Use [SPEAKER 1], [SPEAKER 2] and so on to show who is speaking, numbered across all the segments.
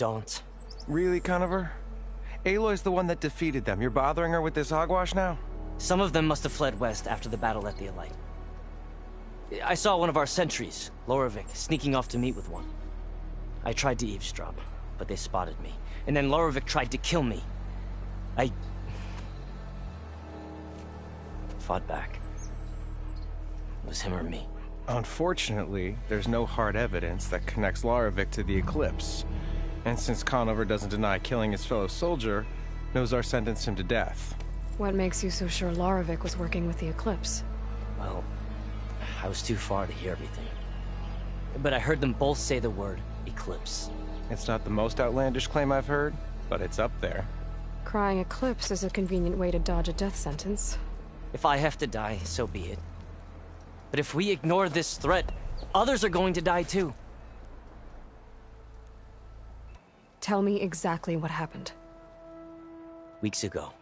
[SPEAKER 1] don't.
[SPEAKER 2] Really, Conover? Aloy's the one that defeated them. You're bothering her with this hogwash now?
[SPEAKER 1] Some of them must have fled west after the battle at the Aloy. I saw one of our sentries, Lorevic, sneaking off to meet with one. I tried to eavesdrop, but they spotted me. And then Lorevic tried to kill me. I fought back. It was him or me.
[SPEAKER 2] Unfortunately, there's no hard evidence that connects Lorevic to the Eclipse. And since Conover doesn't deny killing his fellow soldier, Nozar sentenced him to death.
[SPEAKER 3] What makes you so sure Lorevic was working with the Eclipse?
[SPEAKER 1] Well, I was too far to hear everything. But I heard them both say the word Eclipse.
[SPEAKER 2] It's not the most outlandish claim I've heard, but it's up there.
[SPEAKER 3] Crying Eclipse is a convenient way to dodge a death sentence.
[SPEAKER 1] If I have to die, so be it. But if we ignore this threat, others are going to die too.
[SPEAKER 3] Tell me exactly what happened.
[SPEAKER 1] Weeks ago,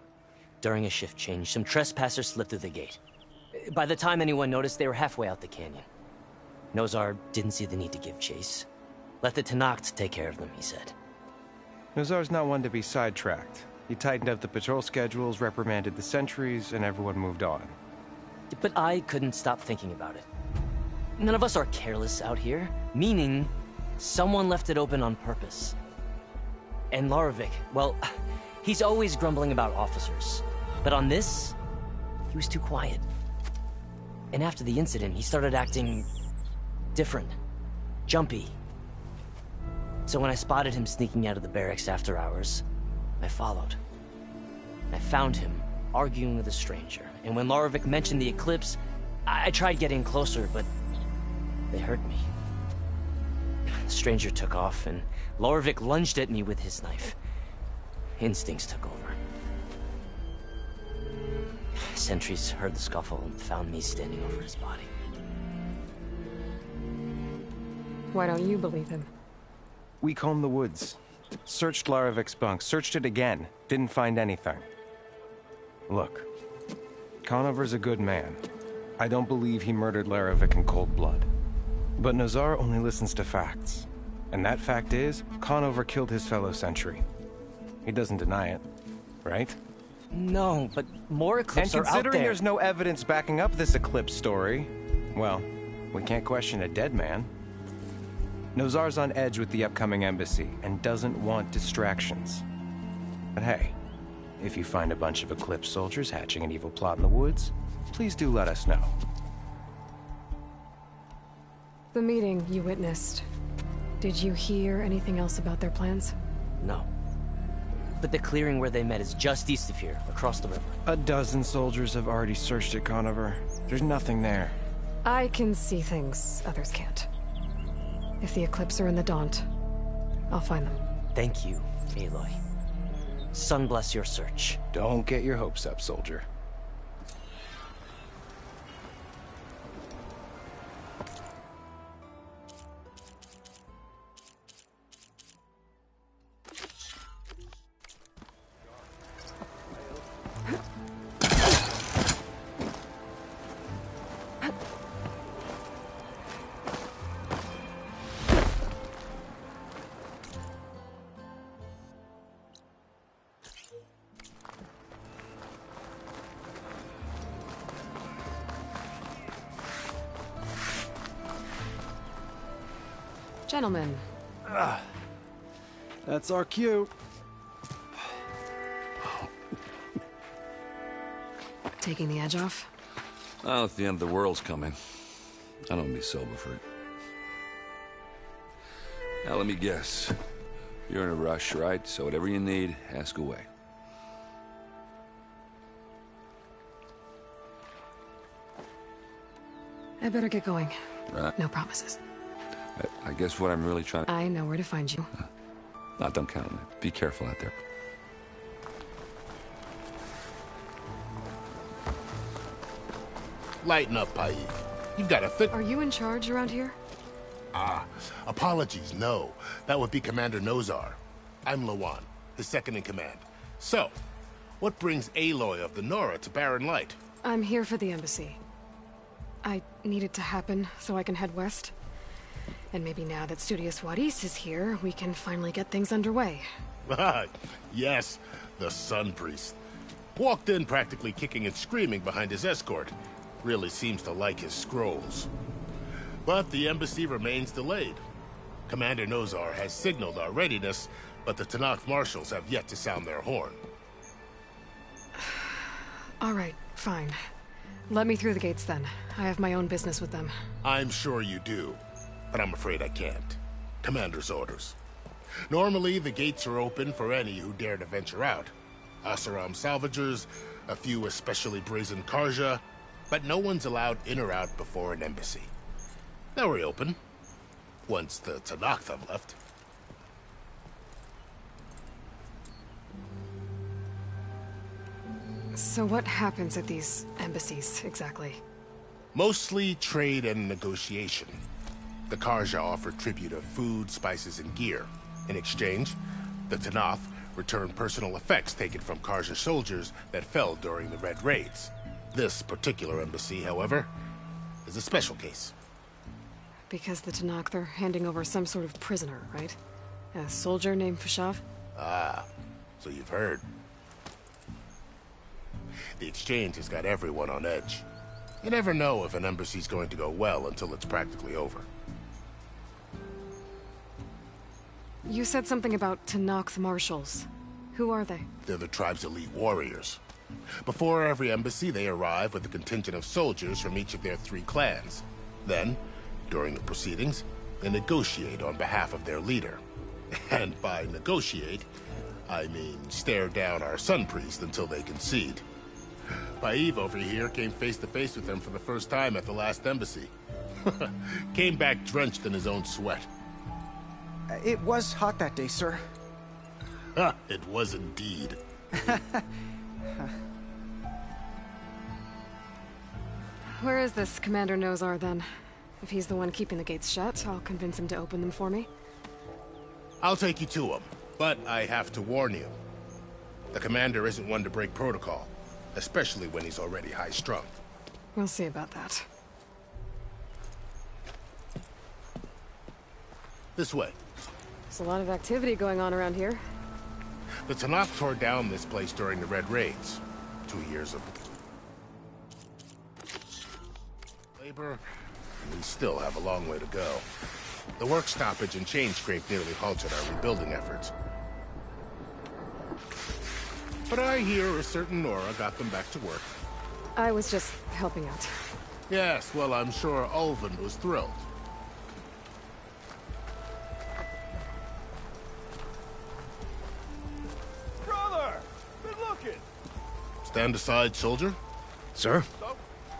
[SPEAKER 1] during a shift change, some trespassers slipped through the gate. By the time anyone noticed, they were halfway out the canyon. Nozar didn't see the need to give chase. Let the Tenakth take care of them, he said.
[SPEAKER 2] Nozar's not one to be sidetracked. He tightened up the patrol schedules, reprimanded the sentries, and everyone moved on.
[SPEAKER 1] But I couldn't stop thinking about it. None of us are careless out here, meaning someone left it open on purpose. And Lorevic, well, he's always grumbling about officers. But on this, he was too quiet. And after the incident, he started acting different, jumpy. So when I spotted him sneaking out of the barracks after hours, I followed. I found him arguing with a stranger. And when Lorevic mentioned the Eclipse, I tried getting closer, but they heard me. The stranger took off, and Lorevic lunged at me with his knife. Instincts took over. Sentries heard the scuffle and found me standing over his body.
[SPEAKER 3] Why don't you believe him?
[SPEAKER 2] We combed the woods. Searched Larevic's bunk, searched it again. Didn't find anything. Look, Conover's a good man. I don't believe he murdered Larevic in cold blood. But Nozar only listens to facts. And that fact is, Conover killed his fellow sentry. He doesn't deny it, right?
[SPEAKER 1] No, but more Eclipse are out there.
[SPEAKER 2] And considering there's no evidence backing up this Eclipse story, well, we can't question a dead man. Nozar's on edge with the upcoming embassy and doesn't want distractions. But hey, if you find a bunch of Eclipse soldiers hatching an evil plot in the woods, please do let us know.
[SPEAKER 3] The meeting you witnessed. Did you hear anything else about their plans?
[SPEAKER 1] No. But the clearing where they met is just east of here, across the river.
[SPEAKER 2] A dozen soldiers have already searched it, Conover. There's nothing there.
[SPEAKER 3] I can see things others can't. If the Eclipse are in the Daunt, I'll find them.
[SPEAKER 1] Thank you, Aloy. Sun bless your search.
[SPEAKER 2] Don't get your hopes up, soldier.
[SPEAKER 3] Gentlemen.
[SPEAKER 4] That's our cue.
[SPEAKER 3] Taking the edge off?
[SPEAKER 5] Well, if the end of the world's coming, I don't be sober for it. Now, let me guess. You're in a rush, right? So whatever you need, ask away.
[SPEAKER 3] I better get going.
[SPEAKER 5] Right.
[SPEAKER 3] No promises.
[SPEAKER 5] I guess what I'm really trying to...
[SPEAKER 3] I know where to find you.
[SPEAKER 5] Don't count on it. Be careful out there.
[SPEAKER 6] Lighten up, Paik. You've got a fit...
[SPEAKER 3] Are you in charge around here?
[SPEAKER 6] Apologies, no. That would be Commander Nozar. I'm Lawan, his second in command. So, what brings Aloy of the Nora to Barren Light?
[SPEAKER 3] I'm here for the embassy. I need it to happen so I can head west. And maybe now that Studios Juarez is here, we can finally get things underway.
[SPEAKER 6] Yes, the Sun Priest. Walked in practically kicking and screaming behind his escort. Really seems to like his scrolls. But the embassy remains delayed. Commander Nozar has signaled our readiness, but the Tanakh marshals have yet to sound their horn.
[SPEAKER 3] All right, fine. Let me through the gates then. I have my own business with them.
[SPEAKER 6] I'm sure you do, but I'm afraid I can't. Commander's orders. Normally, the gates are open for any who dare to venture out. Asaram salvagers, a few especially brazen Karja, but no one's allowed in or out before an embassy. They'll reopen, once the Tanakh have left.
[SPEAKER 3] So what happens at these embassies, exactly?
[SPEAKER 6] Mostly trade and negotiation. The Karja offer tribute of food, spices, and gear. In exchange, the Tanakh return personal effects taken from Karja soldiers that fell during the Red Raids. This particular embassy, however, is a special case.
[SPEAKER 3] Because the Tanakh, they're handing over some sort of prisoner, right? A soldier named Fashav?
[SPEAKER 6] Ah, so you've heard. The exchange has got everyone on edge. You never know if an embassy's going to go well until it's practically over.
[SPEAKER 3] You said something about Tanakh marshals. Who are they?
[SPEAKER 6] They're the tribe's elite warriors. Before every embassy, they arrive with a contingent of soldiers from each of their 3 clans. Then, during the proceedings, they negotiate on behalf of their leader. And by negotiate, I mean stare down our Sun Priest until they concede. Paiv over here came face to face with them for the first time at the last embassy. Came back drenched in his own sweat.
[SPEAKER 4] It was hot that day, sir.
[SPEAKER 6] It was indeed.
[SPEAKER 3] Where is this Commander Nozar, then? If he's the one keeping the gates shut, I'll convince him to open them for me.
[SPEAKER 6] I'll take you to him, but I have to warn you. The commander isn't one to break protocol, especially when he's already high-strung.
[SPEAKER 3] We'll see about that.
[SPEAKER 6] This way.
[SPEAKER 3] There's a lot of activity going on around here.
[SPEAKER 6] The Tanakh tore down this place during the Red Raids. 2 years of labor, and we still have a long way to go. The work stoppage and chain scrape nearly halted our rebuilding efforts. But I hear a certain Nora got them back to work.
[SPEAKER 3] I was just helping out.
[SPEAKER 6] Yes, well, I'm sure Ulvin was thrilled.
[SPEAKER 7] Brother! Good looking!
[SPEAKER 6] Stand aside, soldier.
[SPEAKER 2] Sir?
[SPEAKER 6] So,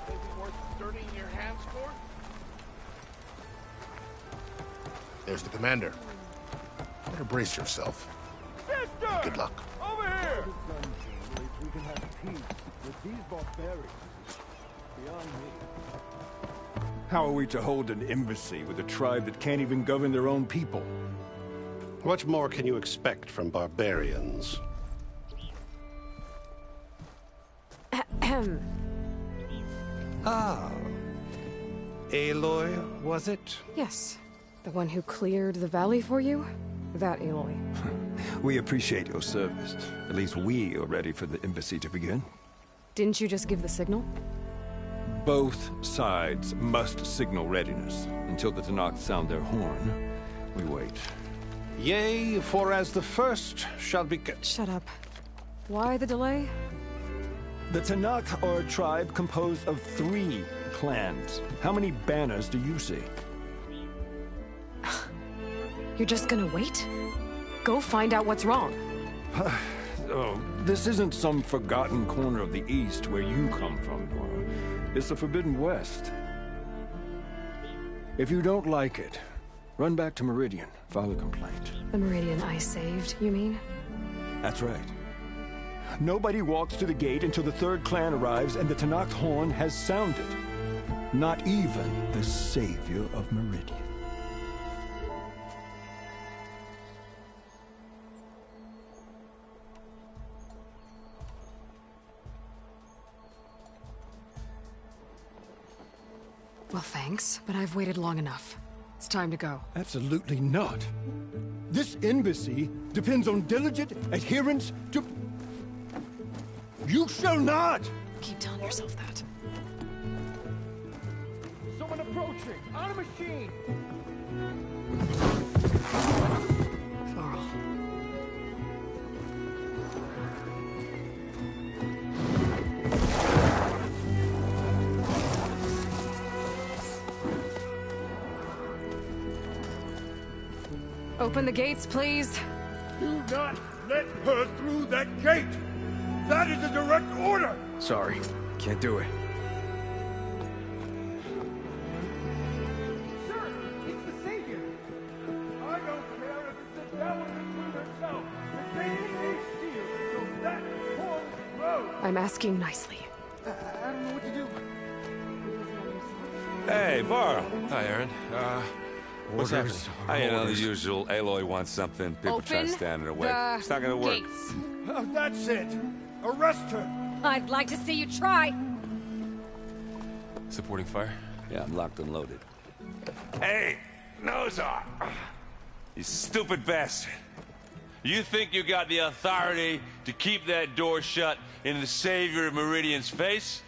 [SPEAKER 6] maybe worth dirtying your hands for? There's the commander. Better brace yourself.
[SPEAKER 7] Sister!
[SPEAKER 6] Good luck.
[SPEAKER 7] Over here!
[SPEAKER 8] We can have peace with these barbarians. Beyond me.
[SPEAKER 9] How are we to hold an embassy with a tribe that can't even govern their own people?
[SPEAKER 10] What more can you expect from barbarians?
[SPEAKER 3] Ahem.
[SPEAKER 10] Ah. Aloy, was it?
[SPEAKER 3] Yes. The one who cleared the valley for you? That Aloy.
[SPEAKER 9] We appreciate your service. At least we are ready for the embassy to begin.
[SPEAKER 3] Didn't you just give the signal?
[SPEAKER 9] Both sides must signal readiness. Until the Tanakh sound their horn, we wait.
[SPEAKER 10] Yea, for as the first shall be...
[SPEAKER 3] Shut up. Why the delay?
[SPEAKER 9] The Tanakh are a tribe composed of 3 clans. How many banners do you see?
[SPEAKER 3] You're just gonna wait? Go find out what's wrong.
[SPEAKER 9] Oh, this isn't some forgotten corner of the East where you come from, Nora. It's the Forbidden West. If you don't like it, run back to Meridian, file a complaint.
[SPEAKER 3] The Meridian I saved, you mean?
[SPEAKER 9] That's right. Nobody walks to the gate until the 3rd clan arrives and the Tanakh horn has sounded. Not even the savior of Meridian.
[SPEAKER 3] Well, thanks, but I've waited long enough. It's time to go.
[SPEAKER 9] Absolutely not. This embassy depends on diligent adherence to... You shall not!
[SPEAKER 3] Keep telling yourself that.
[SPEAKER 7] Someone approaching! On a machine!
[SPEAKER 3] Varl. Open the gates, please.
[SPEAKER 8] Do not let her through that gate! That is a direct order!
[SPEAKER 2] Sorry, can't do it.
[SPEAKER 8] Sir, it's the Savior! I don't care if it's the devil between herself! The gate is sealed, so that horn road!
[SPEAKER 3] I'm asking nicely.
[SPEAKER 4] I don't know what to do.
[SPEAKER 5] Hey, Varl.
[SPEAKER 2] Hi, Aaron. What's happening?
[SPEAKER 5] I know the usual. Aloy wants something. People try to stand in her way. It's not gonna work.
[SPEAKER 11] Gates.
[SPEAKER 8] Oh, that's it! Arrest her!
[SPEAKER 11] I'd like to see you try.
[SPEAKER 2] Supporting fire?
[SPEAKER 5] Yeah, I'm locked and loaded. Hey, Nozar! You stupid bastard. You think you got the authority to keep that door shut in the Savior of Meridian's face?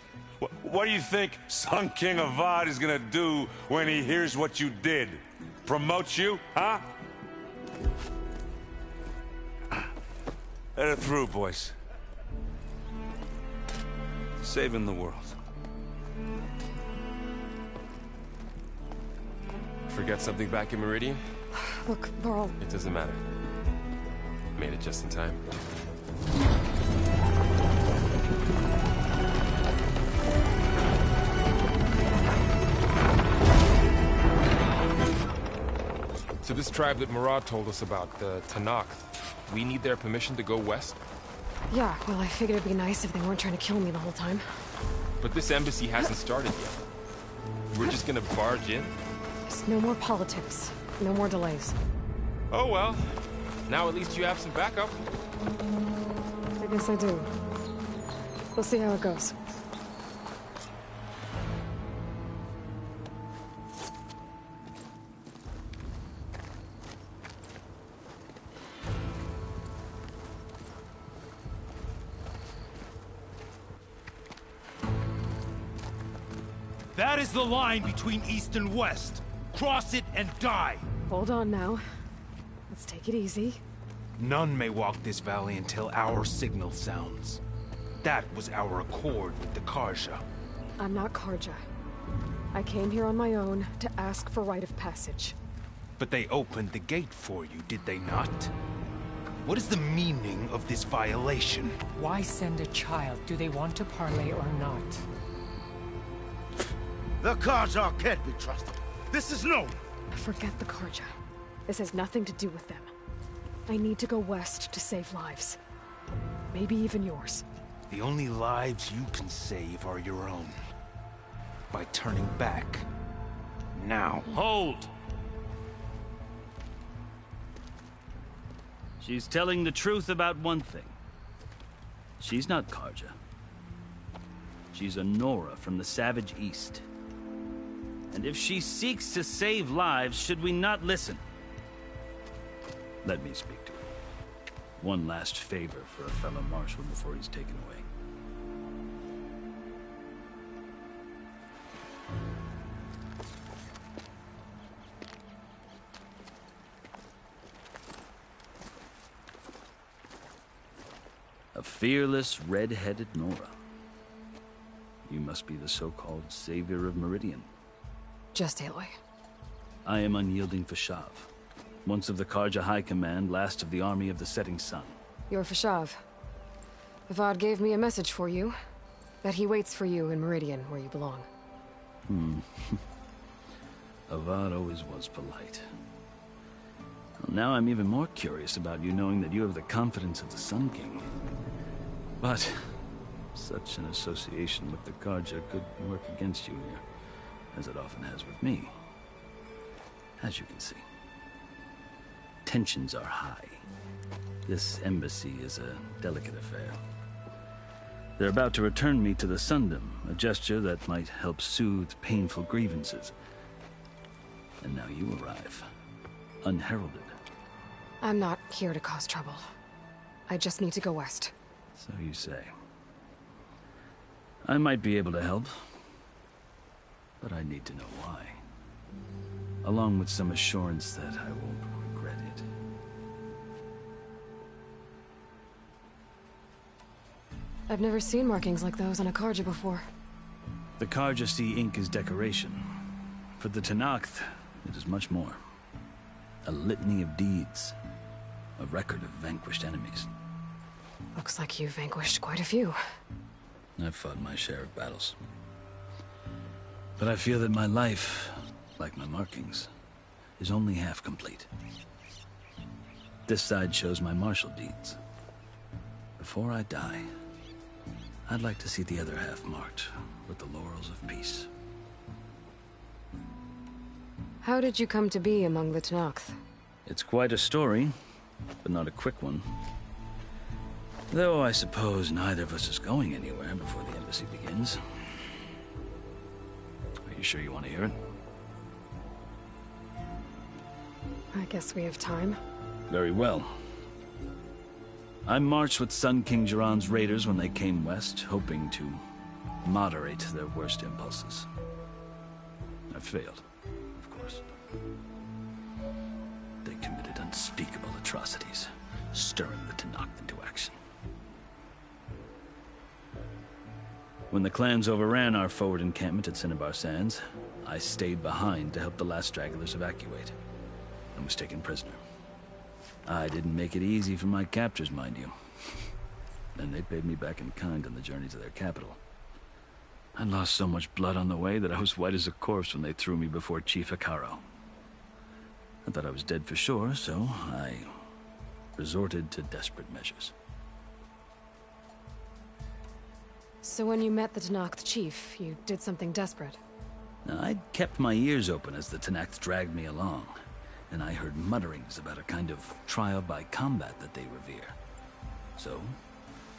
[SPEAKER 5] What do you think Sun King Avad is gonna do when he hears what you did? Promote you, huh? Let her through, boys. Saving the world.
[SPEAKER 2] Forget something back in Meridian?
[SPEAKER 3] Look, Varl.
[SPEAKER 2] It doesn't matter. Made it just in time. So this tribe that Murad told us about, the Tanakh, we need their permission to go west?
[SPEAKER 3] Yeah, well, I figured it'd be nice if they weren't trying to kill me the whole time.
[SPEAKER 2] But this embassy hasn't started yet. We're just gonna barge in?
[SPEAKER 3] Just no more politics. No more delays.
[SPEAKER 2] Oh well. Now at least you have some backup.
[SPEAKER 3] I guess I do. We'll see how it goes.
[SPEAKER 12] That is the line between East and West. Cross it and die.
[SPEAKER 3] Hold on now. Let's take it easy.
[SPEAKER 12] None may walk this valley until our signal sounds. That was our accord with the Karja.
[SPEAKER 3] I'm not Karja. I came here on my own to ask for rite of passage.
[SPEAKER 12] But they opened the gate for you, did they not? What is the meaning of this violation?
[SPEAKER 13] Why send a child? Do they want to parley or not?
[SPEAKER 8] The Karja can't be trusted. This is known.
[SPEAKER 3] Forget the Karja. This has nothing to do with them. I need to go west to save lives. Maybe even yours.
[SPEAKER 12] The only lives you can save are your own. By turning back. Now.
[SPEAKER 14] Hold! She's telling the truth about one thing. She's not Karja. She's a Nora from the Savage East. And if she seeks to save lives, should we not listen? Let me speak to her. One last favor for a fellow marshal before he's taken away. A fearless, red-headed Nora. You must be the so-called Savior of Meridian.
[SPEAKER 3] Just Aloy.
[SPEAKER 14] I am unyielding Fashav. Once of the Karja High Command, last of the army of the Setting Sun.
[SPEAKER 3] You're Fashav. Avad gave me a message for you. That he waits for you in Meridian, where you belong.
[SPEAKER 14] Avad always was polite. Well, now I'm even more curious about you knowing that you have the confidence of the Sun King. But such an association with the Karja could work against you here, as it often has with me. As you can see, tensions are high. This embassy is a delicate affair. They're about to return me to the Sundom, a gesture that might help soothe painful grievances. And now you arrive, unheralded.
[SPEAKER 3] I'm not here to cause trouble. I just need to go west.
[SPEAKER 14] So you say. I might be able to help, but I need to know why. Along with some assurance that I won't regret it.
[SPEAKER 3] I've never seen markings like those on a Karja before.
[SPEAKER 14] The Karja see ink as decoration. For the Tenakth, it is much more. A litany of deeds. A record of vanquished enemies.
[SPEAKER 3] Looks like you vanquished quite a few.
[SPEAKER 14] I've fought my share of battles. But I feel that my life, like my markings, is only half complete. This side shows my martial deeds. Before I die, I'd like to see the other half marked with the laurels of peace.
[SPEAKER 3] How did you come to be among the Tenakth?
[SPEAKER 14] It's quite a story, but not a quick one. Though I suppose neither of us is going anywhere before the embassy begins. Are you sure you want to hear it?
[SPEAKER 3] I guess we have time.
[SPEAKER 14] Very well. I marched with Sun King Jiran's raiders when they came west, hoping to moderate their worst impulses. I failed, of course. They committed unspeakable atrocities, stirring the Tenakth into action. When the clans overran our forward encampment at Cinnabar Sands, I stayed behind to help the last stragglers evacuate, and was taken prisoner. I didn't make it easy for my captors, mind you. And they paid me back in kind on the journey to their capital. I lost so much blood on the way that I was white as a corpse when they threw me before Chief Hikaru. I thought I was dead for sure, so I resorted to desperate measures.
[SPEAKER 3] So when you met the Tenakth chief, you did something desperate?
[SPEAKER 14] I'd kept my ears open as the Tenakth dragged me along, and I heard mutterings about a kind of trial by combat that they revere. So,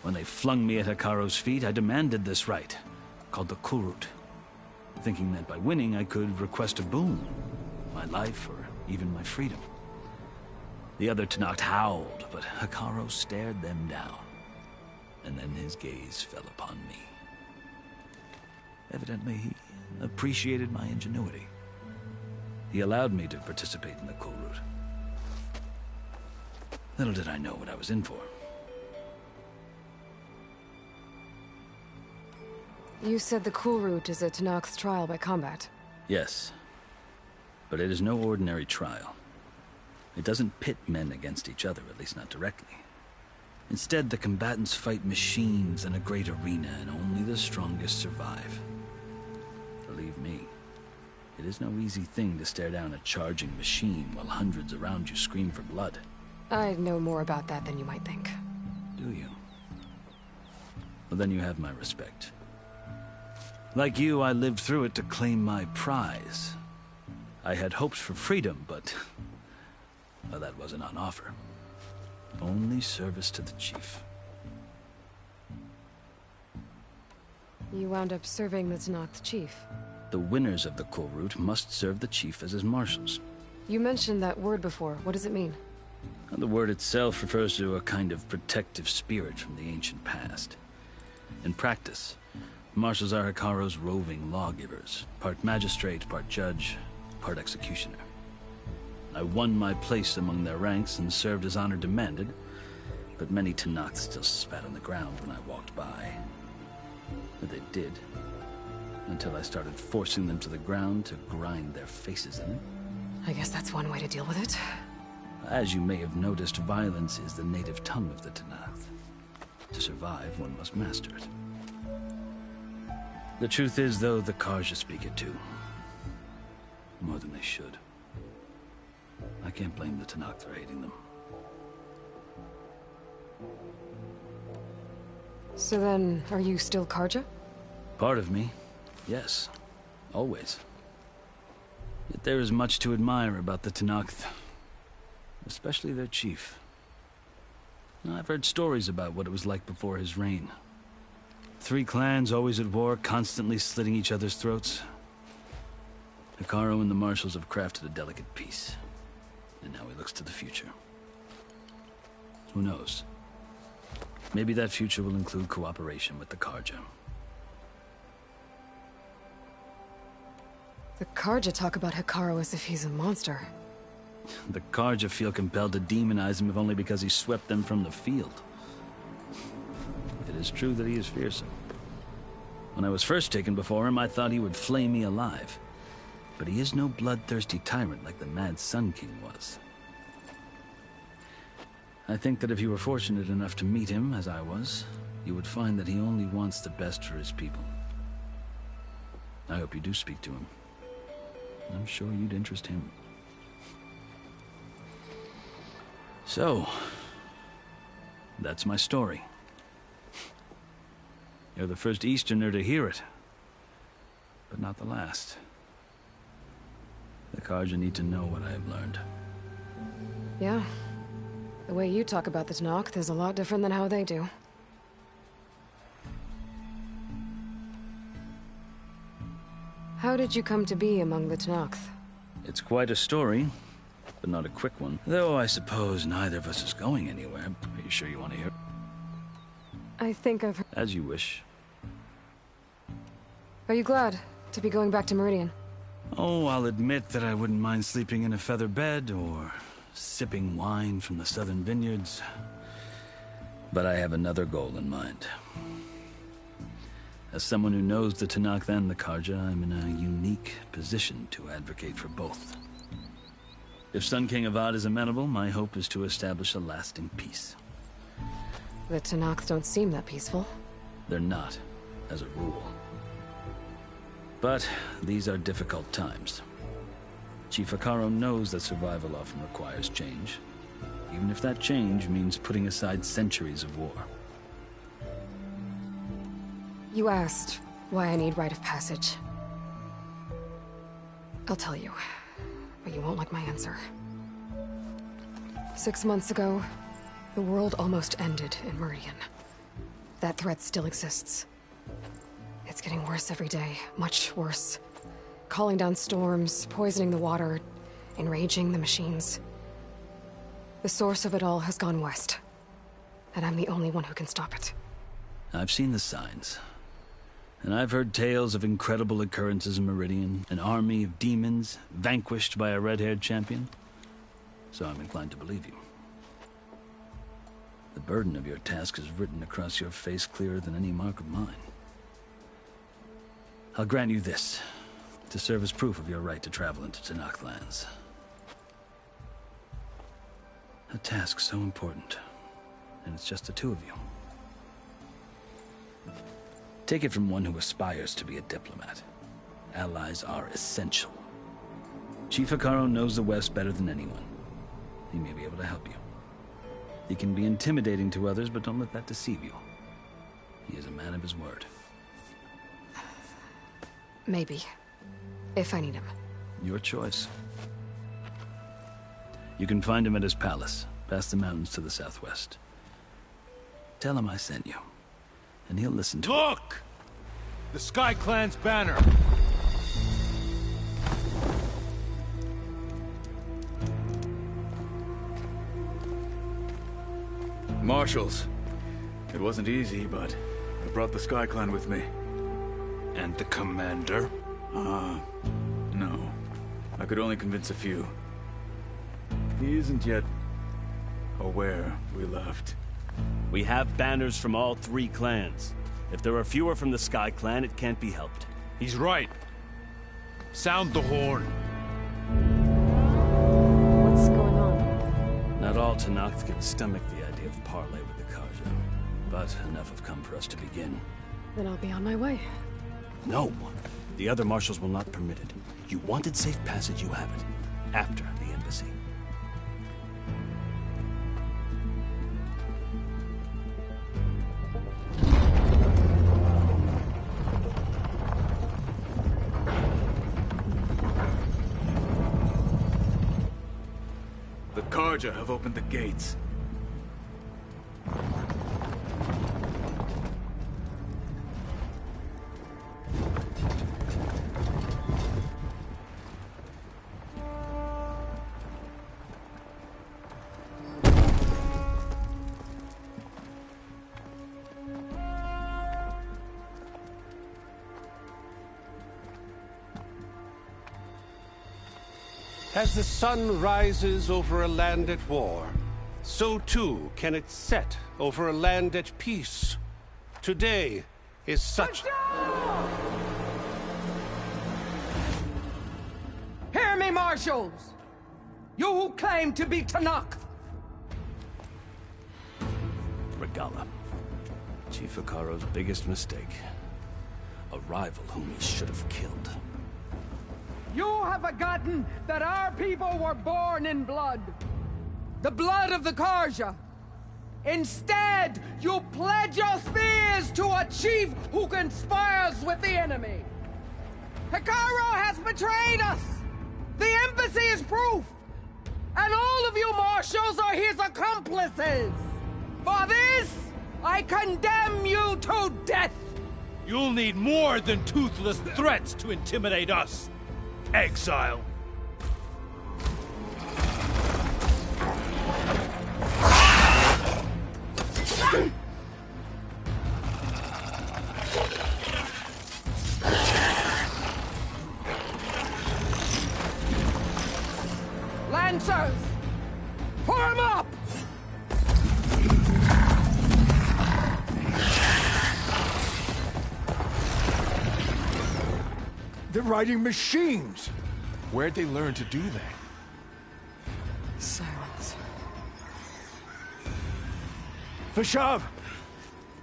[SPEAKER 14] when they flung me at Hikaru's feet, I demanded this right, called the Kurut, thinking that by winning I could request a boon, my life or even my freedom. The other Tenakth howled, but Hikaru stared them down, and then his gaze fell upon me. Evidently, he appreciated my ingenuity. He allowed me to participate in the Kurut. Little did I know what I was in for.
[SPEAKER 3] You said the Kurut is a Tenakth trial by combat.
[SPEAKER 14] Yes, but it is no ordinary trial. It doesn't pit men against each other, at least not directly. Instead, the combatants fight machines in a great arena, and only the strongest survive. Believe me, it is no easy thing to stare down a charging machine while hundreds around you scream for blood.
[SPEAKER 3] I know more about that than you might think.
[SPEAKER 14] Do you? Well, then you have my respect. Like you, I lived through it to claim my prize. I had hoped for freedom, but well, that wasn't on offer. Only service to the chief.
[SPEAKER 3] You wound up serving the Tenakth chief.
[SPEAKER 14] The winners of the Kurut must serve the chief as his marshals.
[SPEAKER 3] You mentioned that word before. What does it mean?
[SPEAKER 14] The word itself refers to a kind of protective spirit from the ancient past. In practice, marshals are Hikaru's roving lawgivers, part magistrate, part judge, part executioner. I won my place among their ranks and served as honor demanded, but many Tenakth still spat on the ground when I walked by. But they did, until I started forcing them to the ground to grind their faces in it.
[SPEAKER 3] I guess that's one way to deal with it.
[SPEAKER 14] As you may have noticed, violence is the native tongue of the Tenakth. To survive, one must master it. The truth is, though, the Karja speak it too. More than they should. I can't blame the Tenakth for hating them.
[SPEAKER 3] So then, are you still Karja?
[SPEAKER 14] Part of me, yes. Always. Yet there is much to admire about the Tenakth. Especially their chief. I've heard stories about what it was like before his reign. 3 clans always at war, constantly slitting each other's throats. Hekarro and the Marshals have crafted a delicate peace. And now he looks to the future. Who knows? Maybe that future will include cooperation with the Karja.
[SPEAKER 3] The Karja talk about Hekarro as if he's a monster.
[SPEAKER 14] The Karja feel compelled to demonize him if only because he swept them from the field. It is true that he is fearsome. When I was first taken before him, I thought he would flay me alive. But he is no bloodthirsty tyrant like the Mad Sun King was. I think that if you were fortunate enough to meet him, as I was, you would find that he only wants the best for his people. I hope you do speak to him. I'm sure you'd interest him. So, that's my story. You're the first Easterner to hear it, but not the last. The Karja need to know what I have learned.
[SPEAKER 3] Yeah. The way you talk about the Tanakh is a lot different than how they do. How did you come to be among the Tanakh?
[SPEAKER 14] It's quite a story, but not a quick one. Though I suppose neither of us is going anywhere. Are you sure you want to hear?
[SPEAKER 3] I think I've heard...
[SPEAKER 14] As you wish.
[SPEAKER 3] Are you glad to be going back to Meridian?
[SPEAKER 14] Oh, I'll admit that I wouldn't mind sleeping in a feather bed or sipping wine from the southern vineyards. But I have another goal in mind. As someone who knows the Tanakh and the Karja, I'm in a unique position to advocate for both. If Sun King Avad is amenable, my hope is to establish a lasting peace.
[SPEAKER 3] The Tanakh don't seem that peaceful.
[SPEAKER 14] They're not, as a rule. But these are difficult times. Chief Hekarro knows that survival often requires change, even if that change means putting aside centuries of war.
[SPEAKER 3] You asked why I need rite of passage. I'll tell you, but you won't like my answer. 6 months ago, the world almost ended in Meridian. That threat still exists. It's getting worse every day, much worse. Calling down storms, poisoning the water, enraging the machines. The source of it all has gone west, and I'm the only one who can stop it.
[SPEAKER 14] I've seen the signs. And I've heard tales of incredible occurrences in Meridian, an army of demons vanquished by a red-haired champion. So I'm inclined to believe you. The burden of your task is written across your face clearer than any mark of mine. I'll grant you this, to serve as proof of your right to travel into Tanakh lands. A task so important, and it's just the two of you. Take it from one who aspires to be a diplomat. Allies are essential. Chief Hekarro knows the West better than anyone. He may be able to help you. He can be intimidating to others, but don't let that deceive you. He is a man of his word.
[SPEAKER 3] Maybe. If I need him.
[SPEAKER 14] Your choice. You can find him at his palace, past the mountains to the southwest. Tell him I sent you, and he'll listen to
[SPEAKER 12] Look! The Sky Clan's banner!
[SPEAKER 11] Marshals. It wasn't easy, but I brought the Sky Clan with me.
[SPEAKER 12] And the commander?
[SPEAKER 11] No. I could only convince a few. He isn't yet aware we left.
[SPEAKER 15] We have banners from all 3 clans. If there are fewer from the Sky Clan, it can't be helped.
[SPEAKER 12] He's right. Sound the horn.
[SPEAKER 3] What's going on?
[SPEAKER 14] Not all Tanakh can stomach the idea of parley with the Karja, but enough have come for us to begin.
[SPEAKER 3] Then I'll be on my way.
[SPEAKER 15] No. The other marshals will not permit it. You wanted safe passage, you have it. After the embassy.
[SPEAKER 11] The Karja have opened the gates.
[SPEAKER 10] As the sun rises over a land at war, so too can it set over a land at peace. Today is such...
[SPEAKER 7] Hear me, marshals! You who claim to be Tanakh!
[SPEAKER 14] Regala. Chief Hikaru's biggest mistake. A rival whom he should have killed.
[SPEAKER 7] You have forgotten that our people were born in blood. The blood of the Karja. Instead, you pledge your spears to a chief who conspires with the enemy. Hikaru has betrayed us! The embassy is proof! And all of you marshals are his accomplices! For this, I condemn you to death!
[SPEAKER 16] You'll need more than toothless threats to intimidate us! Exile!
[SPEAKER 7] Lancers! Form up!
[SPEAKER 9] They're riding machines!
[SPEAKER 12] Where'd they learn to do that?
[SPEAKER 3] Silence.
[SPEAKER 9] Vashav!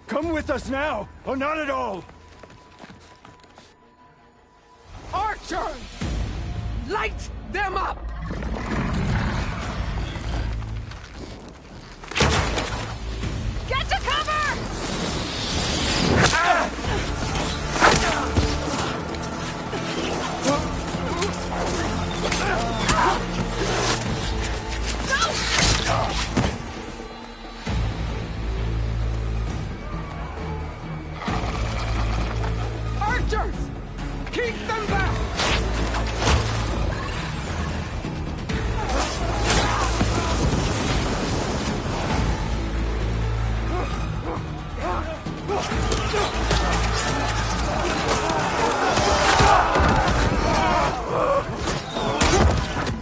[SPEAKER 9] Come with us now, or not at all!
[SPEAKER 7] Archers! Light them up!
[SPEAKER 17] Get to cover!
[SPEAKER 7] Archers! Keep them back!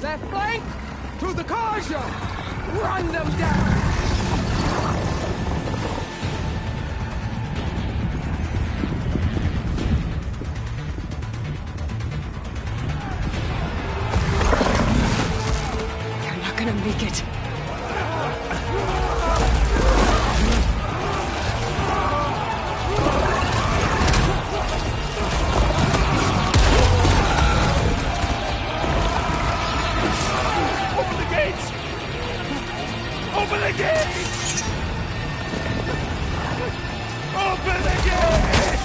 [SPEAKER 7] Left flank! To the Karja! Run them down!
[SPEAKER 3] They're not gonna make it.
[SPEAKER 16] Open the gates! Open the gates! Open the gates!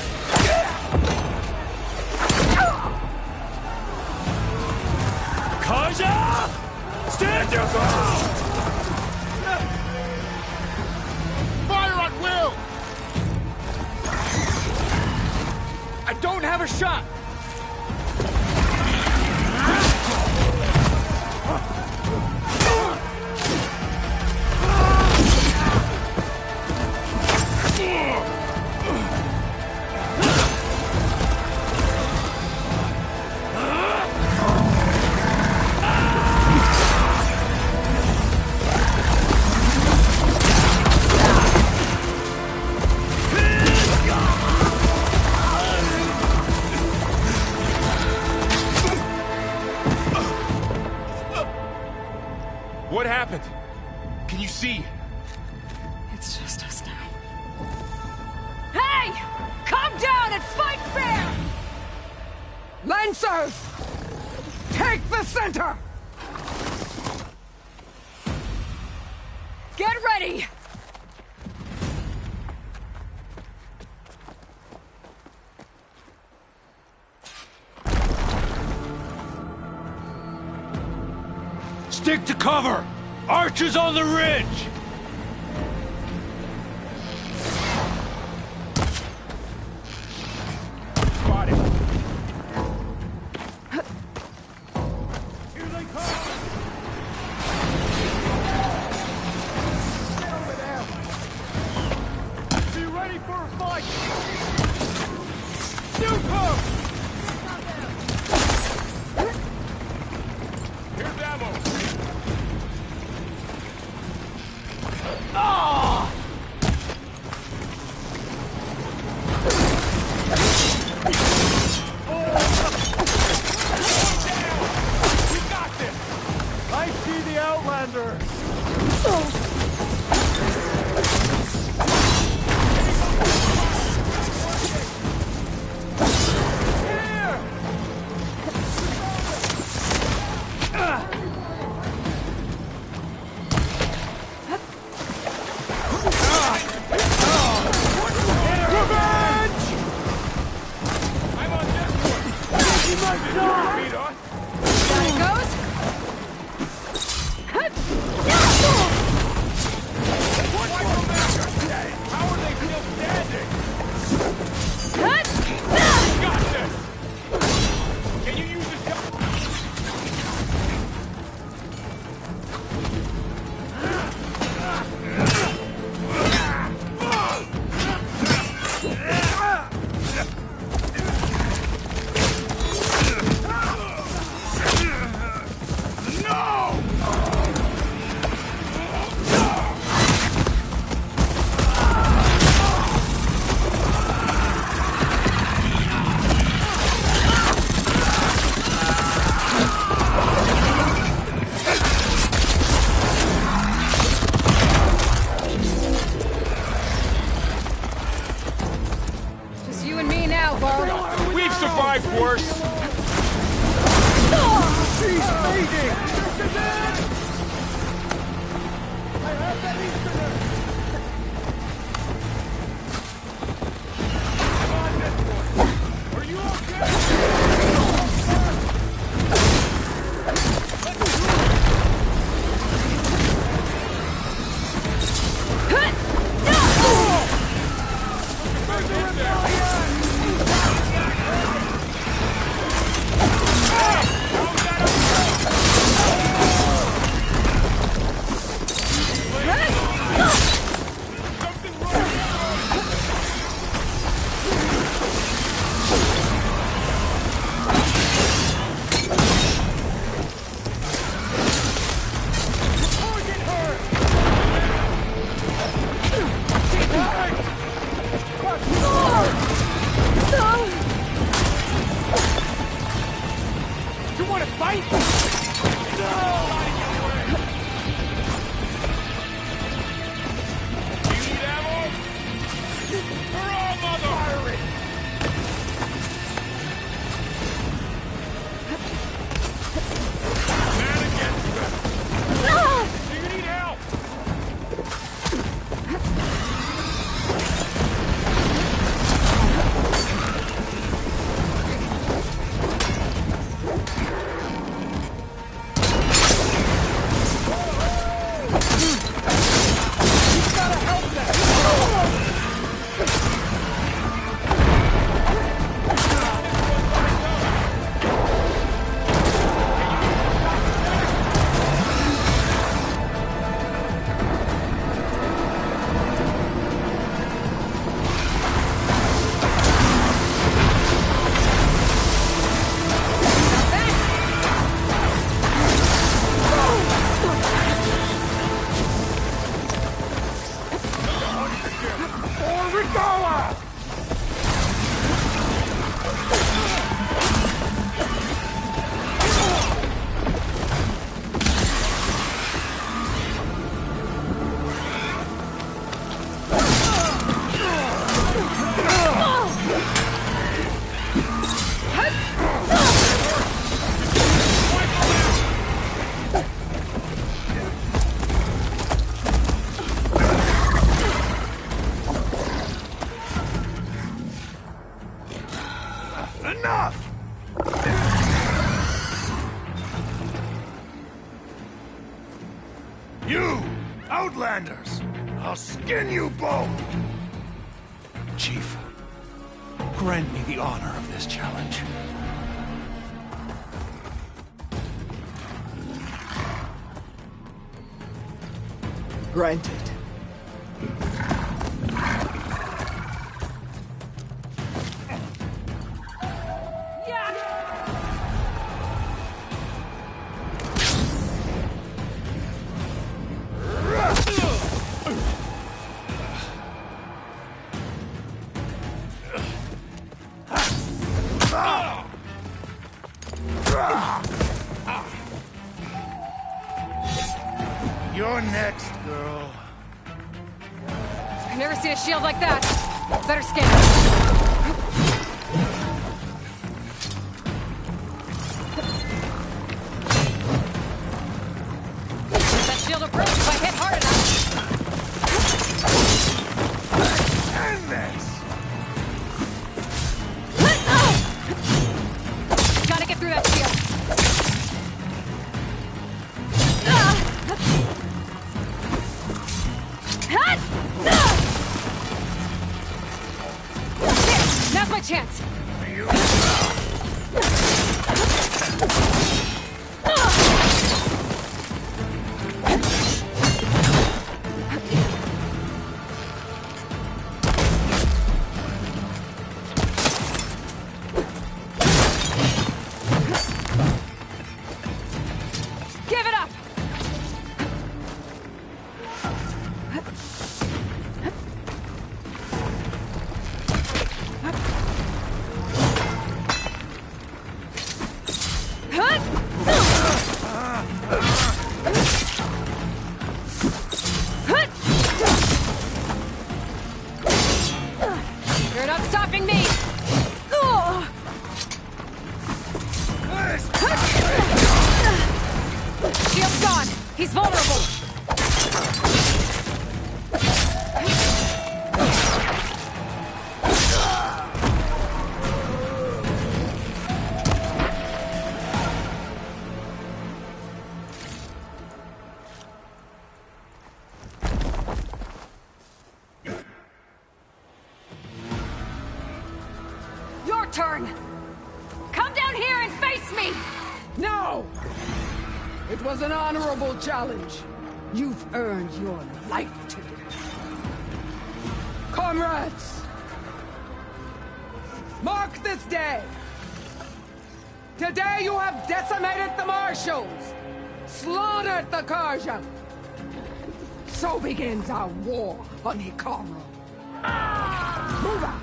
[SPEAKER 16] Karja! Stand your ground!
[SPEAKER 8] Fire at will!
[SPEAKER 16] I don't have a shot!
[SPEAKER 12] What happened? Can you see?
[SPEAKER 3] It's just us now.
[SPEAKER 17] Hey! Calm down and fight fair!
[SPEAKER 7] Lancers! Take the center!
[SPEAKER 17] Get ready!
[SPEAKER 16] Stick to cover! Archers on the ridge!
[SPEAKER 8] Spotted.
[SPEAKER 16] Here they come!
[SPEAKER 8] Get over there! Be ready for a fight! New come! Here they I see the Outlander!
[SPEAKER 16] We've survived worse!
[SPEAKER 8] She's fading! I have that Easterner! I'm on this one! Are you okay?
[SPEAKER 16] You want to fight? Do you need ammo? Hurrah, mother! Man against them! Do you need help?
[SPEAKER 8] Enough! You, Outlanders! I'll skin you both! Chief, grant me the honor of this challenge.
[SPEAKER 7] Granted.
[SPEAKER 3] Never seen a shield like that. Better scan it. That shield will break if I hit hard enough.
[SPEAKER 8] End this!
[SPEAKER 3] Gotta get through that shield. Now's my chance. Give it up. You're not stopping me! Shield's gone! He's vulnerable! Your turn! Come down here and face me!
[SPEAKER 7] No! It was an honorable challenge. You've earned your life ticket. Comrades! Mark this day! Today you have decimated the Marshals! Slaughtered the Karja! So begins our war on Hikaru. Move out!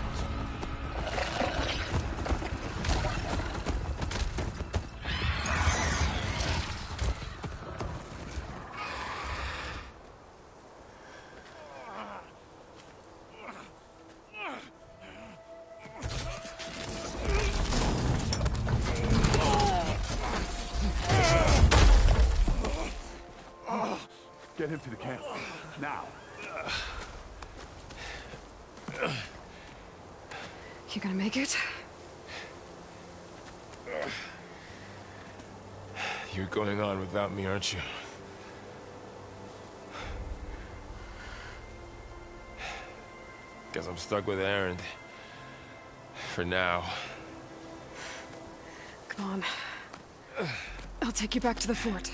[SPEAKER 8] Get him to the camp. Now.
[SPEAKER 3] You gonna make it?
[SPEAKER 18] You're going on without me, aren't you? Guess I'm stuck with Aaron. For now.
[SPEAKER 3] Come on. I'll take you back to the fort.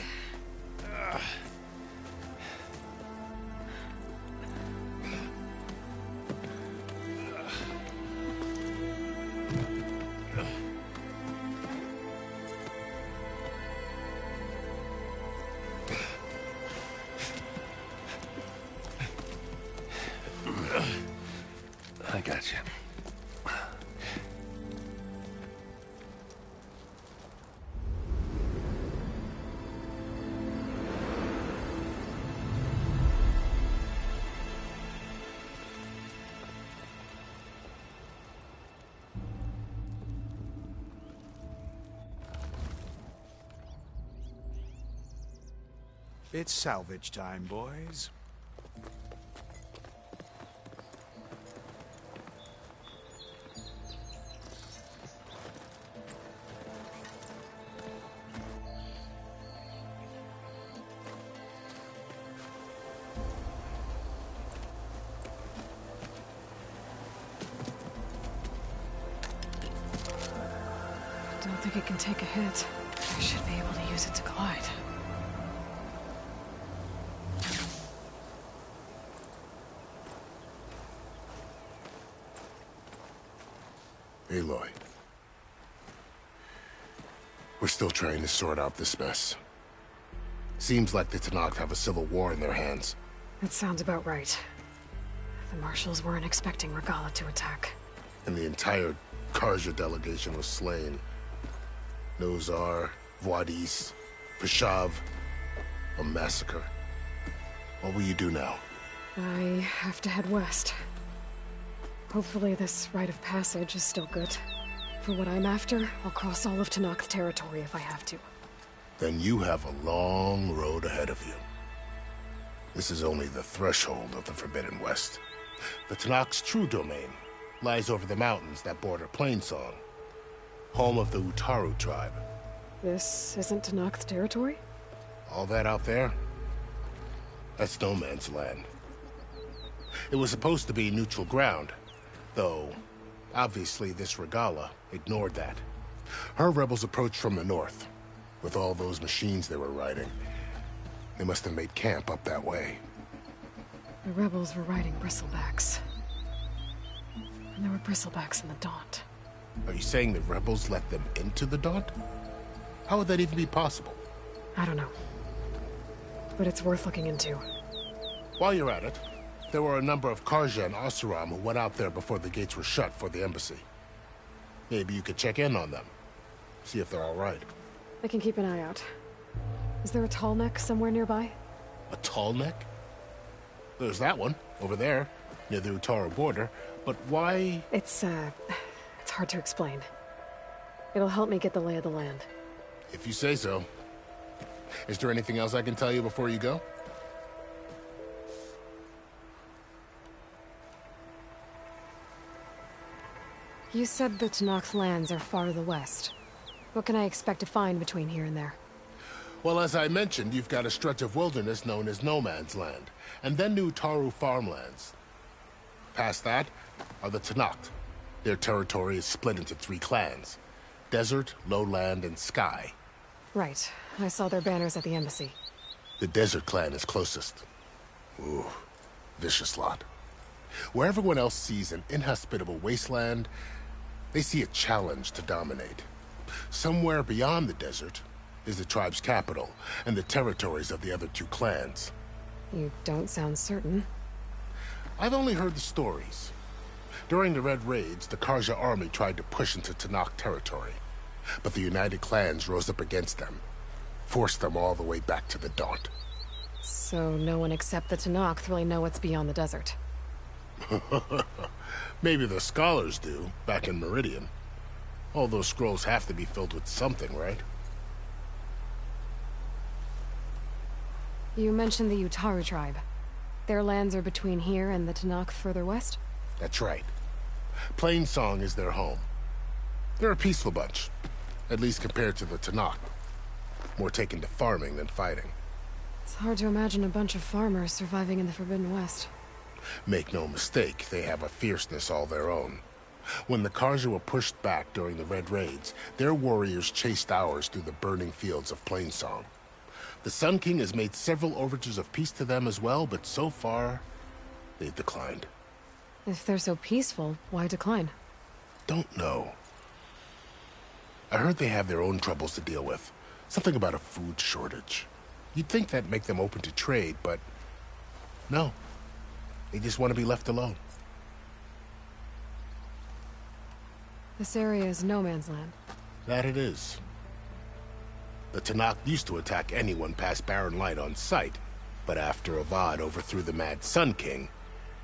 [SPEAKER 18] I got you.
[SPEAKER 12] It's salvage time, boys.
[SPEAKER 3] I don't think it can take a hit. I should be able to use it to glide.
[SPEAKER 6] Aloy. We're still trying to sort out this mess. Seems like the Tenakth have a civil war in their hands.
[SPEAKER 3] That sounds about right. The Marshals weren't expecting Regala to attack.
[SPEAKER 6] And the entire Karja delegation was slain. Nozar, Voidis, Vashav. A massacre. What will you do now?
[SPEAKER 3] I have to head west. Hopefully this rite of passage is still good. For what I'm after, I'll cross all of Tenakth territory if I have to.
[SPEAKER 6] Then you have a long road ahead of you. This is only the threshold of the Forbidden West. The Tenakth's true domain lies over the mountains that border Plainsong, home of the Utaru tribe.
[SPEAKER 3] This isn't Tenakth territory?
[SPEAKER 6] All that out there? That's no man's land. It was supposed to be neutral ground, though obviously this Regala ignored that. Her rebels approached from the north. With all those machines they were riding, they must have made camp up that way.
[SPEAKER 3] The rebels were riding bristlebacks. And there were bristlebacks in the Daunt.
[SPEAKER 6] Are you saying the rebels let them into the Daunt? How would that even be possible?
[SPEAKER 3] I don't know. But it's worth looking into.
[SPEAKER 6] While you're at it, there were a number of Karja and Oseram who went out there before the gates were shut for the embassy. Maybe you could check in on them. See if they're all right.
[SPEAKER 3] I can keep an eye out. Is there a tall neck somewhere nearby?
[SPEAKER 6] A tall neck? There's that one, over there, near the Utaru border. But why?
[SPEAKER 3] It's hard to explain. It'll help me get the lay of the land.
[SPEAKER 6] If you say so. Is there anything else I can tell you before you go?
[SPEAKER 3] You said the Tenakth lands are far to the west. What can I expect to find between here and there?
[SPEAKER 6] Well, as I mentioned, you've got a stretch of wilderness known as No Man's Land, and then the Utaru farmlands. Past that are the Tenakth. Their territory is split into 3 clans: Desert, Lowland, and Sky.
[SPEAKER 3] Right. I saw their banners at the embassy.
[SPEAKER 6] The Desert clan is closest. Ooh, vicious lot. Where everyone else sees an inhospitable wasteland, they see a challenge to dominate. Somewhere beyond the desert is the tribe's capital and the territories of the other 2 clans.
[SPEAKER 3] You don't sound certain.
[SPEAKER 6] I've only heard the stories. During the Red Raids, the Karja army tried to push into Tenakth territory, but the United Clans rose up against them, forced them all the way back to the Daunt.
[SPEAKER 3] So no one except the Tenakth really know what's beyond the desert.
[SPEAKER 6] Maybe the scholars do, back in Meridian. All those scrolls have to be filled with something, right?
[SPEAKER 3] You mentioned the Utaru tribe. Their lands are between here and the Tenakth further west?
[SPEAKER 6] That's right. Plainsong is their home. They're a peaceful bunch, at least compared to the Tenakth. More taken to farming than fighting.
[SPEAKER 3] It's hard to imagine a bunch of farmers surviving in the Forbidden West.
[SPEAKER 6] Make no mistake, they have a fierceness all their own. When the Karja were pushed back during the Red Raids, their warriors chased ours through the burning fields of Plainsong. The Sun King has made several overtures of peace to them as well, but so far, they've declined.
[SPEAKER 3] If they're so peaceful, why decline?
[SPEAKER 6] Don't know. I heard they have their own troubles to deal with. Something about a food shortage. You'd think that'd make them open to trade, but no. They just want to be left alone.
[SPEAKER 3] This area is no man's land.
[SPEAKER 6] That it is. The Tenakth used to attack anyone past Barren Light on sight, but after Avad overthrew the Mad Sun King,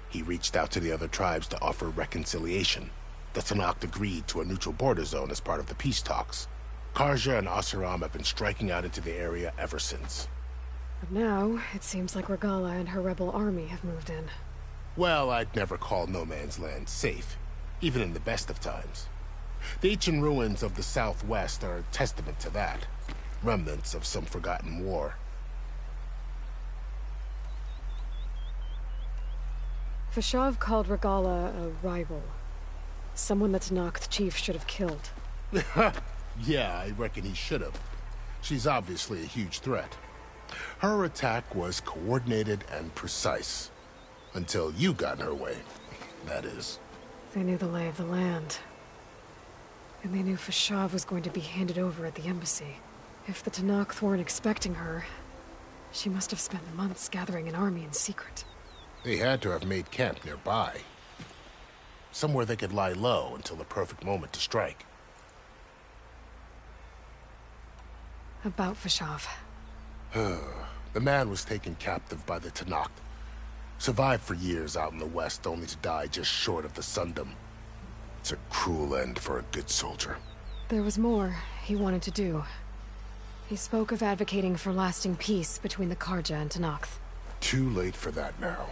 [SPEAKER 6] he reached out to the other tribes to offer reconciliation. The Tenakth agreed to a neutral border zone as part of the peace talks. Karja and Oseram have been striking out into the area ever since.
[SPEAKER 3] But now, it seems like Regala and her rebel army have moved in.
[SPEAKER 6] Well, I'd never call No Man's Land safe, even in the best of times. The ancient ruins of the Southwest are a testament to that. Remnants of some forgotten war.
[SPEAKER 3] Fashav called Regala a rival. Someone the Tenakth chief should have killed.
[SPEAKER 6] Yeah, I reckon he should have. She's obviously a huge threat. Her attack was coordinated and precise. Until you got in her way, that is.
[SPEAKER 3] They knew the lay of the land. And they knew Fashav was going to be handed over at the embassy. If the Tenakth weren't expecting her, she must have spent months gathering an army in secret.
[SPEAKER 6] They had to have made camp nearby. Somewhere they could lie low until the perfect moment to strike.
[SPEAKER 3] About Fashav.
[SPEAKER 6] The man was taken captive by the Tenakth. Survived for years out in the West, only to die just short of the Sundom. It's a cruel end for a good soldier.
[SPEAKER 3] There was more he wanted to do. He spoke of advocating for lasting peace between the Karja and Tenakth.
[SPEAKER 6] Too late for that now.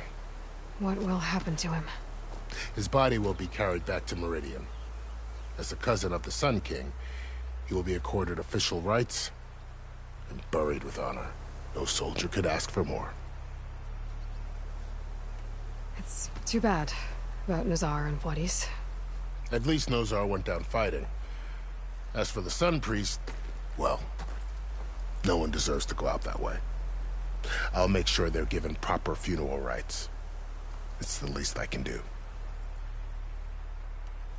[SPEAKER 3] What will happen to him?
[SPEAKER 6] His body will be carried back to Meridian. As a cousin of the Sun King, he will be accorded official rights and buried with honor. No soldier could ask for more.
[SPEAKER 3] It's too bad about Nazar and Wadis.
[SPEAKER 6] At least Nozar went down fighting. As for the Sun Priest, well, no one deserves to go out that way. I'll make sure they're given proper funeral rites. It's the least I can do.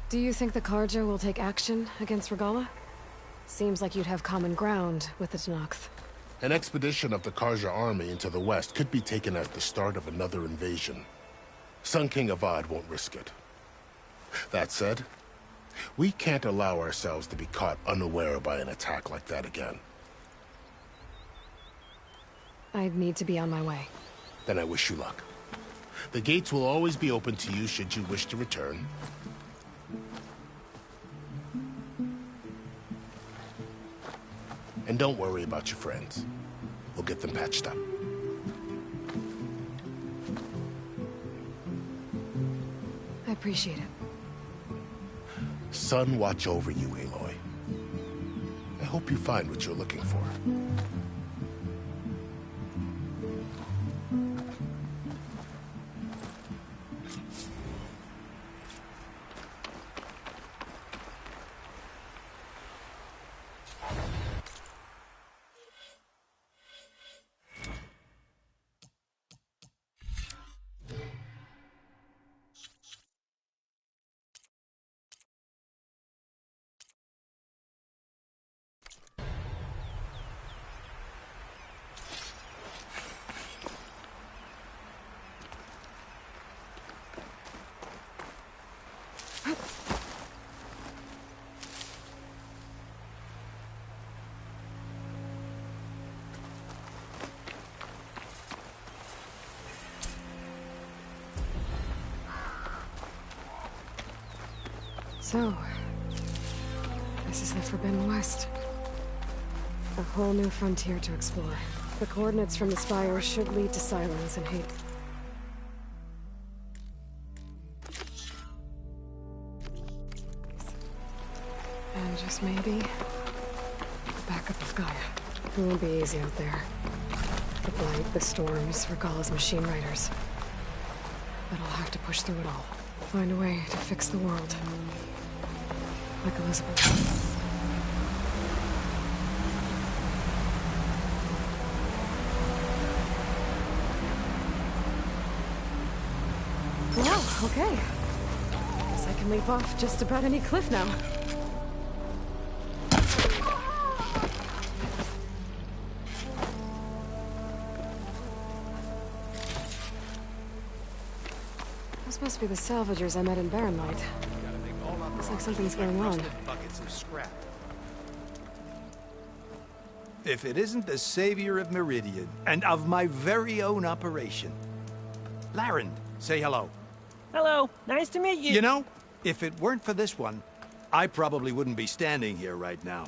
[SPEAKER 3] Do you think the Karja will take action against Regalla? Seems like you'd have common ground with the Tenakth.
[SPEAKER 6] An expedition of the Karja army into the west could be taken as the start of another invasion. Sun King Avad won't risk it. That said, we can't allow ourselves to be caught unaware by an attack like that again.
[SPEAKER 3] I'd need to be on my way.
[SPEAKER 6] Then I wish you luck. The gates will always be open to you should you wish to return. And don't worry about your friends. We'll get them patched up.
[SPEAKER 3] I appreciate it.
[SPEAKER 6] Sun watch over you, Aloy. I hope you find what you're looking for.
[SPEAKER 3] So, this is the Forbidden West. A whole new frontier to explore. The coordinates from the Spire should lead to silence and hate. And just maybe, the backup of Gaia. It won't be easy out there. The blight, the storms, Regalla's machine riders. But I'll have to push through it all. Find a way to fix the world. Like Elizabeth. Well, okay. Guess I can leap off just about any cliff now. Those must be the salvagers I met in Barren Light. Looks like something's going on.
[SPEAKER 9] If it isn't the savior of Meridian, and of my very own operation. Laren, say hello.
[SPEAKER 19] Hello, nice to meet you.
[SPEAKER 9] You know, if it weren't for this one, I probably wouldn't be standing here right now.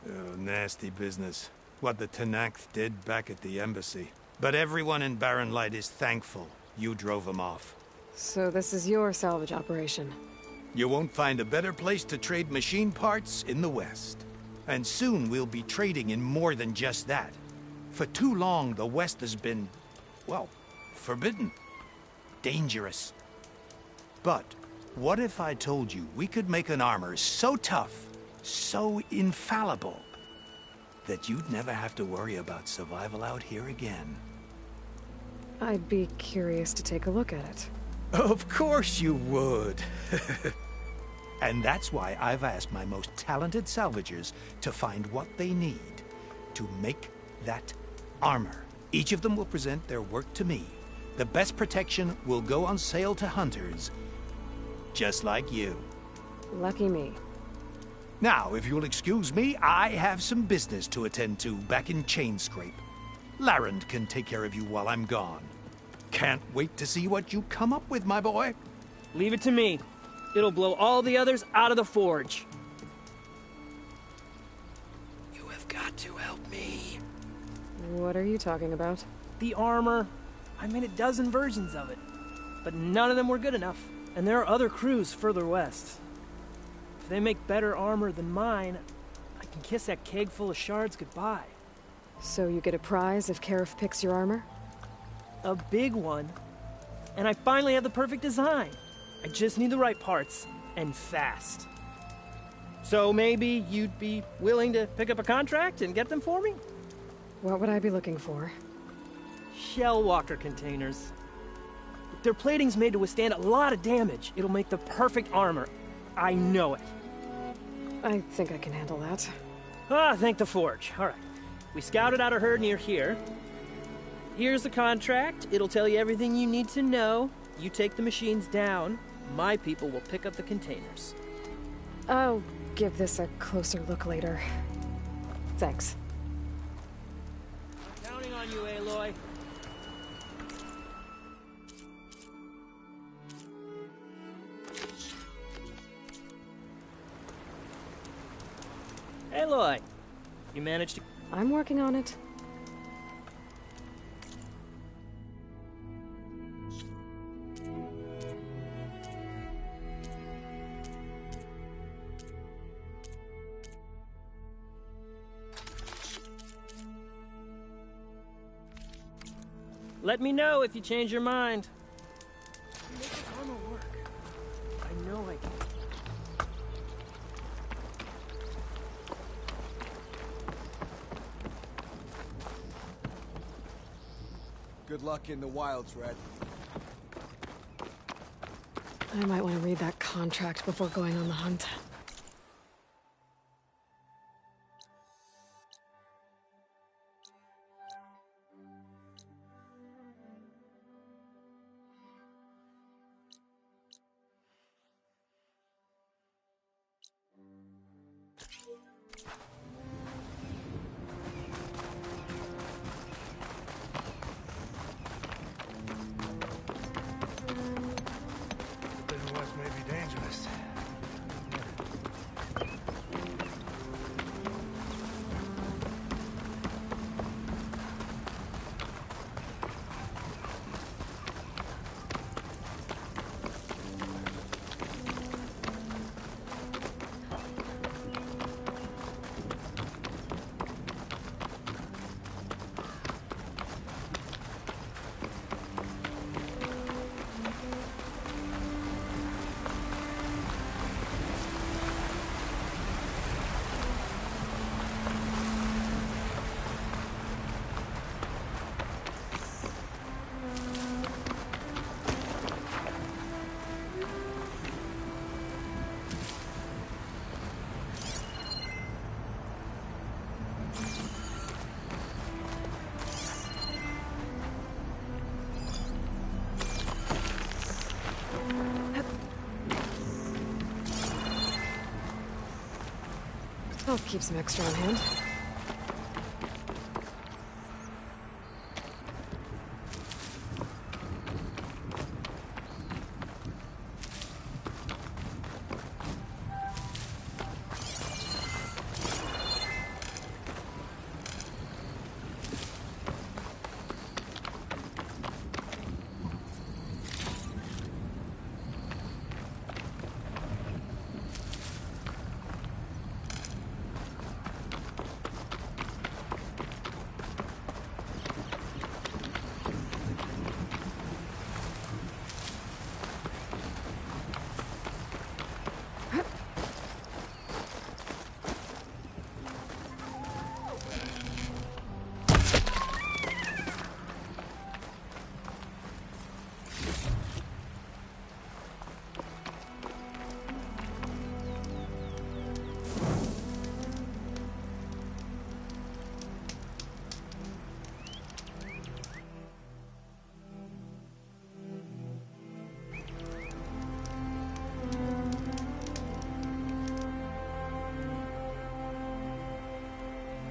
[SPEAKER 9] Oh, nasty business. What the Tenakth did back at the embassy. But everyone in Barren Light is thankful you drove them off.
[SPEAKER 3] So this is your salvage operation?
[SPEAKER 9] You won't find a better place to trade machine parts in the West. And soon we'll be trading in more than just that. For too long, the West has been, well, forbidden. Dangerous. But what if I told you we could make an armor so tough, so infallible, that you'd never have to worry about survival out here again?
[SPEAKER 3] I'd be curious to take a look at it.
[SPEAKER 9] Of course you would. And that's why I've asked my most talented salvagers to find what they need to make that armor. Each of them will present their work to me. The best protection will go on sale to hunters, just like you.
[SPEAKER 3] Lucky me.
[SPEAKER 9] Now, if you'll excuse me, I have some business to attend to back in Chainscrape. Laren can take care of you while I'm gone. Can't wait to see what you come up with, my boy.
[SPEAKER 19] Leave it to me. It'll blow all the others out of the forge.
[SPEAKER 9] You have got to help me.
[SPEAKER 3] What are you talking about?
[SPEAKER 19] The armor. I made a dozen versions of it, but none of them were good enough. And there are other crews further west. If they make better armor than mine, I can kiss that keg full of shards goodbye.
[SPEAKER 3] So you get a prize if Karif picks your armor?
[SPEAKER 19] A big one. And I finally have the perfect design. I just need the right parts, and fast. So maybe you'd be willing to pick up a contract and get them for me?
[SPEAKER 3] What would I be looking for?
[SPEAKER 19] Shell walker containers. If their plating's made to withstand a lot of damage, it'll make the perfect armor. I know it.
[SPEAKER 3] I think I can handle that.
[SPEAKER 19] Ah, thank the forge. All right. We scouted out a herd near here. Here's the contract. It'll tell you everything you need to know. You take the machines down. My people will pick up the containers.
[SPEAKER 3] I'll give this a closer look later. Thanks.
[SPEAKER 19] Counting on you, Aloy. Aloy, you managed to...
[SPEAKER 3] I'm working on it.
[SPEAKER 19] Let me know if you change your mind. Make this armor work. I know I can.
[SPEAKER 20] Good luck in the wilds, Red.
[SPEAKER 3] I might want to read that contract before going on the hunt.
[SPEAKER 8] May be dangerous.
[SPEAKER 3] I'll keep some extra on hand.